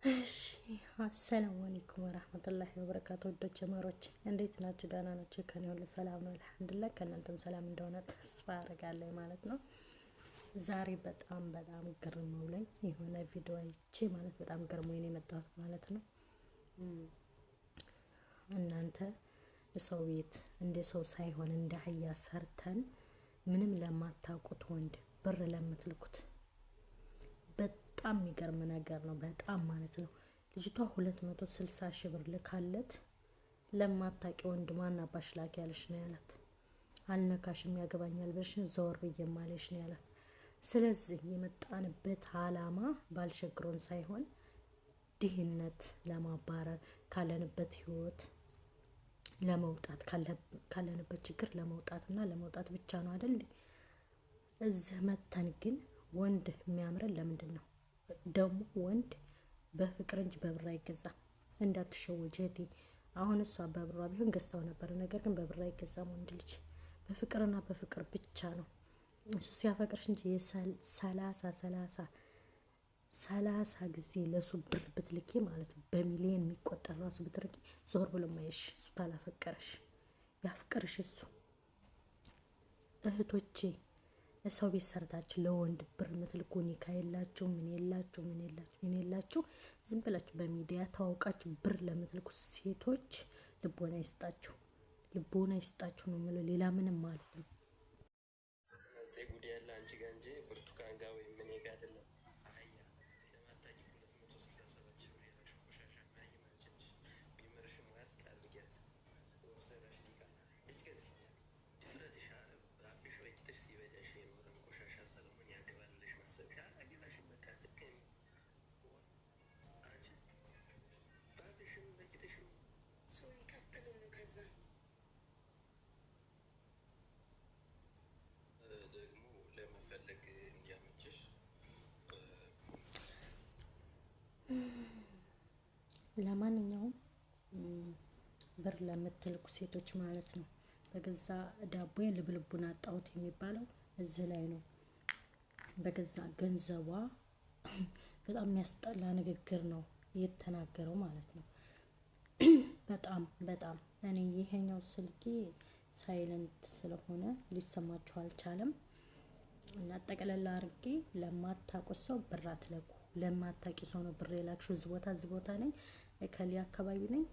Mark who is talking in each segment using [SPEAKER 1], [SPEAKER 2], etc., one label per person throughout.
[SPEAKER 1] እሺ አሰላሙ አለይኩም ወራህመቱላሂ ወበረካቱ። ወዶች ጀመሮች እንዴት ናችሁ? ደህና ናችሁ? ከኔ ሁሉ ሰላም ነው አልሐምዱሊላህ። ከእናንተም ሰላም እንደሆነ ተስፋ አደርጋለሁ ማለት ነው። ዛሬ በጣም ግርም ብሎኝ የሆነ ቪዲዮ አይቼ ማለት በጣም ገርሞኝ ነው የመጣሁት ማለት ነው። እናንተ ሰው ቤት እንደ ሰው ሳይሆን እንደ አህያ ሰርተን ምንም ለማታውቁት ወንድ ብር ለምትልኩት በጣም የሚገርም ነገር ነው። በጣም ማለት ነው። ልጅቷ 260 ሺህ ብር ልካለት ለማታውቂ ወንድ ማን አባሽ ላኪ ያለሽ ነው ያላት። አልነካሽም ያገባኛል ብለሽ ዘወር ብዬማለሽ ነው ያላት። ስለዚህ የመጣንበት አላማ ባልሸግሮን ሳይሆን ድህነት ለማባረር ካለንበት ህይወት ለመውጣት ካለንበት ችግር ለመውጣት ብቻ ነው አይደል? እዚህ መተን ግን ወንድ የሚያምረን ለምንድን ነው? ደግሞ ወንድ በፍቅር እንጂ በብር አይገዛም። እንዳትሸወጂ እህቴ። አሁን እሷ በብሯ ቢሆን ገዝታው ነበር። ነገር ግን በብር አይገዛም ወንድ ልጅ በፍቅርና በፍቅር ብቻ ነው። እሱ ሲያፈቅርሽ እንጂ ሰላሳ ጊዜ ለሱ ብር ብትልኪ ማለት ነው በሚሊዮን የሚቆጠር ራሱ ብትልኪ ዞር ብሎ ማይሽ እሱ ታላፈቀረሽ ያፍቅርሽ እሱ። እህቶቼ ሰው ቤት ሰርታችሁ ለወንድ ብር ምትልኩ ኒካ የላችሁ ምን የላችሁ ዝም ብላችሁ በሚዲያ ታውቃችሁ ብር ለምትልኩ ሴቶች ልቦና ይስጣችሁ ነው የምለው። ሌላ ምንም ማለት ነው። ለማንኛውም ብር ለምትልኩ ሴቶች ማለት ነው በገዛ ዳቦዬ ልብልቡን አጣሁት የሚባለው እዚህ ላይ ነው። በገዛ ገንዘቧ በጣም የሚያስጠላ ንግግር ነው የተናገረው ማለት ነው። በጣም እኔ ይሄኛው ስልኬ ሳይለንት ስለሆነ ሊሰማችሁ አልቻለም። እና ጠቅለላ አድርጌ ለማታውቁት ሰው ብር አትለኩ። ለማታውቂ ሰው ነው ብር የላክሽው። እዚህ ቦታ ነኝ እከሌ አካባቢ ነኝ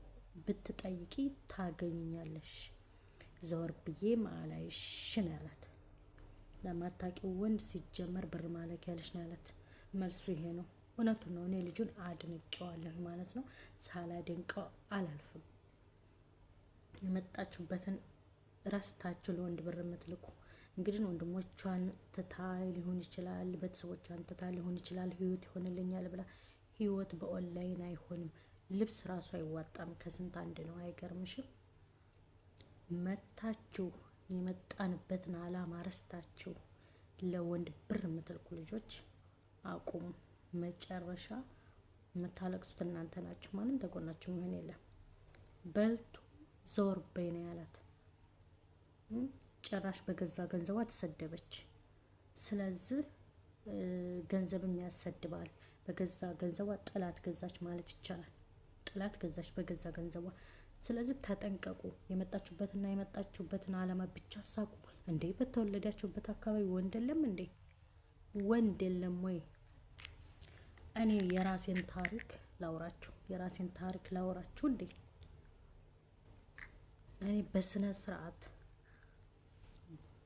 [SPEAKER 1] ብትጠይቂ ታገኙኛለሽ። ዘወር ብዬ ማላይሽ ነው ያላት። ለማታውቂው ወንድ ሲጀመር ብር ማለክ ያለሽ ነው ያላት። መልሱ ይሄ ነው። እውነቱን ነው። እኔ ልጁን አድንቄዋለሁ ማለት ነው። ሳላደንቀው አላልፍም። የመጣችሁበትን ረስታችሁ ለወንድ ብር የምትልኩ እንግዲህ ወንድሞቿን ትታ ሊሆን ይችላል፣ ቤተሰቦቿን ትታ ሊሆን ይችላል። ህይወት ይሆንልኛል ብላ ህይወት በኦንላይን አይሆንም። ልብስ ራሱ አይዋጣም። ከስንት አንድ ነው። አይገርምሽም? መታችሁ የመጣንበትን አላማ ረስታችሁ ለወንድ ብር የምትልኩ ልጆች አቁሙ። መጨረሻ የምታለቅሱት እናንተ ናችሁ። ማንም ተጎናችሁ መሆን የለም። በልቱ ዘወር በይ ነው ያላት። ጭራሽ በገዛ ገንዘቧ ተሰደበች። ስለዚህ ገንዘብም ያሰድባል። በገዛ ገንዘቧ ጠላት ገዛች ማለት ይቻላል። ጠላት ገዛች በገዛ ገንዘቧ። ስለዚህ ተጠንቀቁ። የመጣችሁበትን አላማ ብቻ ሳቁ። እንዴ በተወለዳችሁበት አካባቢ ወንድ የለም እንዴ? ወንድ የለም ወይ? እኔ የራሴን ታሪክ ላውራችሁ እንዴ። እኔ በስነ ስርዓት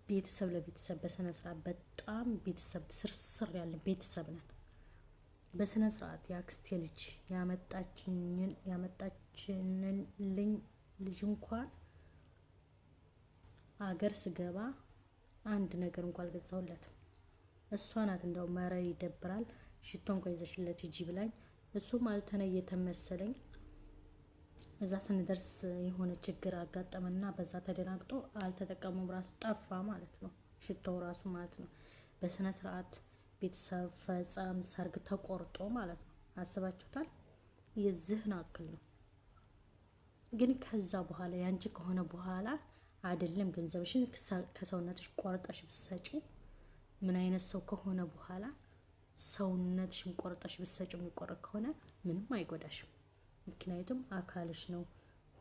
[SPEAKER 1] ቤተሰብ ለቤተሰብ በስነ ስርዓት በጣም ቤተሰብ ስርስር ያለ ቤተሰብ ነን። በስነ ስርዓት የአክስቴ ልጅ ያመጣችንልኝ ልጅ እንኳን አገር ስገባ አንድ ነገር እንኳን አልገዛሁለትም። እሷ ናት እንደው መረ ይደብራል ሽቶ እንኳን ይዘሽለት ሂጂ ብላኝ፣ እሱም አልተነየተም መሰለኝ። እዛ ስንደርስ የሆነ ችግር አጋጠመና በዛ ተደናግጦ አልተጠቀሙም። ራሱ ጠፋ ማለት ነው። ሽቶው ራሱ ማለት ነው። በስነ ስርዓት ቤተሰብ ፈጸም ሰርግ ተቆርጦ ማለት ነው። አስባችሁታል? የዚህን አክል ነው። ግን ከዛ በኋላ ያንቺ ከሆነ በኋላ አይደለም ገንዘብሽን ከሰውነትሽ ቆርጠሽ ብትሰጪው ምን አይነት ሰው ከሆነ በኋላ ሰውነትሽን ቆርጠሽ ብትሰጪው የሚቆረጥ ከሆነ ምንም አይጎዳሽም። ምክንያቱም አካልሽ ነው፣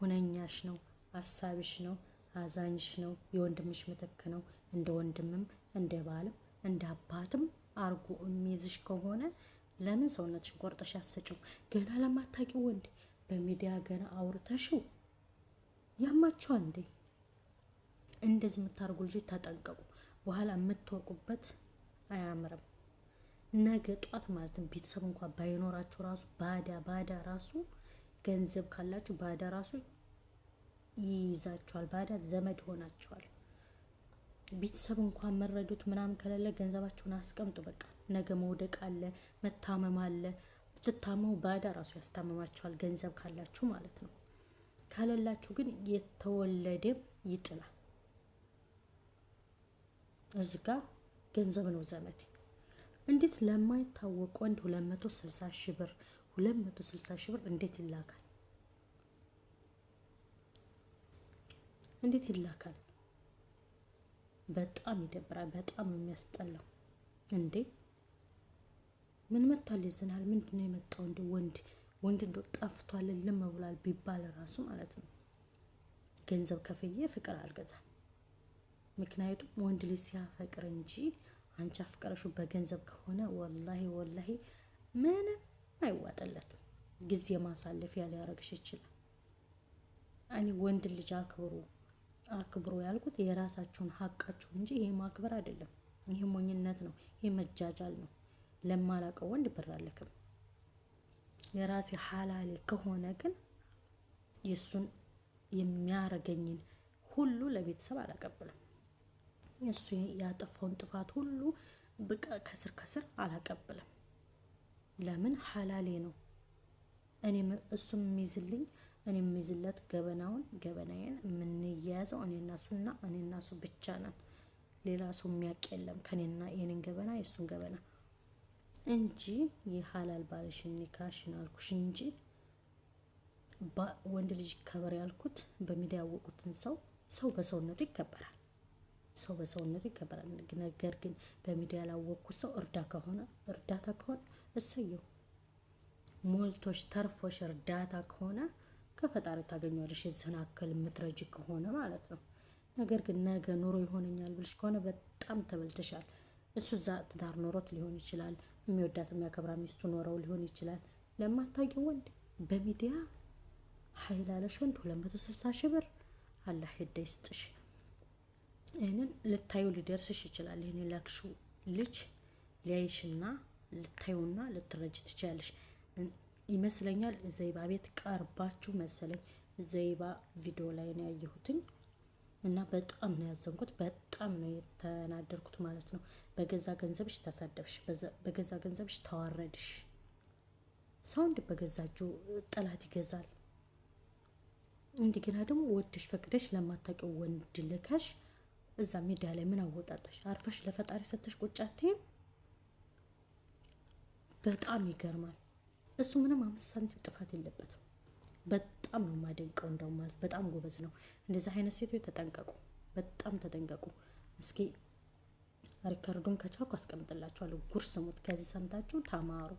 [SPEAKER 1] ሁነኛሽ ነው፣ አሳቢሽ ነው፣ አዛኝሽ ነው፣ የወንድምሽ ምትክ ነው። እንደ ወንድምም እንደ ባልም እንደ አባትም አርጎ የሚይዝሽ ከሆነ ለምን ሰውነትሽን ቆርጠሽ አትሰጪው? ገና ለማታውቂው ወንድ በሚዲያ ገና አውርተሽው ያማችኋል እንዴ? እንደዚህ የምታደርጉ ልጆች ተጠንቀቁ። በኋላ የምትወርቁበት አያምርም። ነገ ጧት ማለት ነው ቤተሰብ እንኳን ባይኖራችሁ ራሱ ባዳ ራሱ ገንዘብ ካላችሁ ባዳ ራሱ ይይዛችኋል። ባዳ ዘመድ ሆናችኋል። ቤተሰብ እንኳን መረዱት ምናምን ከሌለ ገንዘባችሁን አስቀምጡ። በቃ ነገ መውደቅ አለ፣ መታመም አለ። ብትታመሙ ባዳ ራሱ ያስታመማችኋል፣ ገንዘብ ካላችሁ ማለት ነው። ካለላችሁ ግን የተወለደም ይጥላል። እዚህ ጋ ገንዘብ ነው ዘመድ። እንዴት ለማይታወቅ ወንድ 260 ሺህ ብር 260 ሺህ ብር እንዴት ይላካል? እንዴት ይላካል? በጣም ይደብራል። በጣም የሚያስጠላው እንዴ! ምን መጥቷል? ይዘናል። ምንድነው የመጣው? እንደ ወንድ እንደ ጠፍቷል ልም ብሏል ቢባል ራሱ ማለት ነው ገንዘብ ከፍዬ ፍቅር አልገዛም። ምክንያቱም ወንድ ልጅ ሲያፈቅር እንጂ አንቺ አፍቀረሽው በገንዘብ ከሆነ ወላሂ ምንም አይዋጥለትም። ጊዜ ማሳለፊያ ሊያረግሽ ይችላል። እኔ ወንድ ልጅ አክብሮ ያልኩት የራሳችሁን ሀቃችሁ እንጂ ይሄ ማክበር አይደለም። ይሄ ሞኝነት ነው። ይሄ መጃጃል ነው። ለማላቀው ወንድ ብር አልክም። የራሴ ሐላሌ ከሆነ ግን የሱን የሚያረገኝን ሁሉ ለቤተሰብ አላቀብልም። እሱ ያጠፋውን ጥፋት ሁሉ በቃ ከስር አላቀብልም። ለምን ሐላሌ ነው። እሱም የሚይዝልኝ እኔ የሚይዝለት ገበናዬን የምንያያዘው እኔና እሱ ብቻ ነን። ሌላ ሰው የሚያውቅ የለም ከኔና የኔን ገበና የሱን ገበና እንጂ የሐላል ባልሽን ኒካሽን አልኩሽ እንጂ ወንድ ልጅ ከበር ያልኩት በሚዲያ ያወቁትን ሰው በሰውነቱ ይከበራል። ሰው በሰውነቱ ይከበራል። ነገር ግን በሚዲያ ያላወቅኩት ሰው እርዳታ ከሆነ እሰየው፣ ሞልቶሽ ተርፎሽ እርዳታ ከሆነ ከፈጣሪ ታገኘዋለሽ። የዚህን አክል የምትረጅ ከሆነ ማለት ነው። ነገር ግን ነገ ኑሮ ይሆነኛል ብልሽ ከሆነ በጣም ተበልተሻል። እሱ እዛ ትዳር ኖሮት ሊሆን ይችላል። የሚወዳት የሚያከብራ ሚስቱ ኖረው ሊሆን ይችላል። ለማታውቂው ወንድ በሚዲያ ኃይል አለሽ ወንድ 260 ሺህ ብር አላህ ሄደ ይስጥሽ። ይህንን ልታዩ ሊደርስሽ ይችላል። ይህን ላክሹ ልጅ ሊያይሽና ልታዩና ልትረጅ ትችላለሽ ይመስለኛል። ዘይባ ቤት ቀርባችሁ መሰለኝ ዘይባ ቪዲዮ ላይ ነው ያየሁትኝ እና በጣም ነው ያዘንኩት። በጣም ነው የተናደርኩት ማለት ነው። በገዛ ገንዘብሽ ተሳደብሽ፣ በገዛ ገንዘብሽ ተዋረድሽ። ሰው እንደ በገዛ እጁ ጠላት ይገዛል። እንደገና ደግሞ ወድሽ ፈቅደሽ ለማታውቂው ወንድ ልከሽ እዛ ሚዲያ ላይ ምን አወጣጣሽ? አርፈሽ ለፈጣሪ ሰተሽ ቁጭ አትይም? በጣም ይገርማል። እሱ ምንም 5 ሳንቲም ጥፋት የለበትም። በጣም ነው የማደንቀው። እንደው ማለት በጣም ጎበዝ ነው። እንደዚህ አይነት ሴቶች ተጠንቀቁ፣ በጣም ተጠንቀቁ። እስኪ ሪከርዱን ከቻልኩ አስቀምጥላችኋለሁ። ጉር ስሙት። ከዚህ ሰምታችሁ ተማሩ።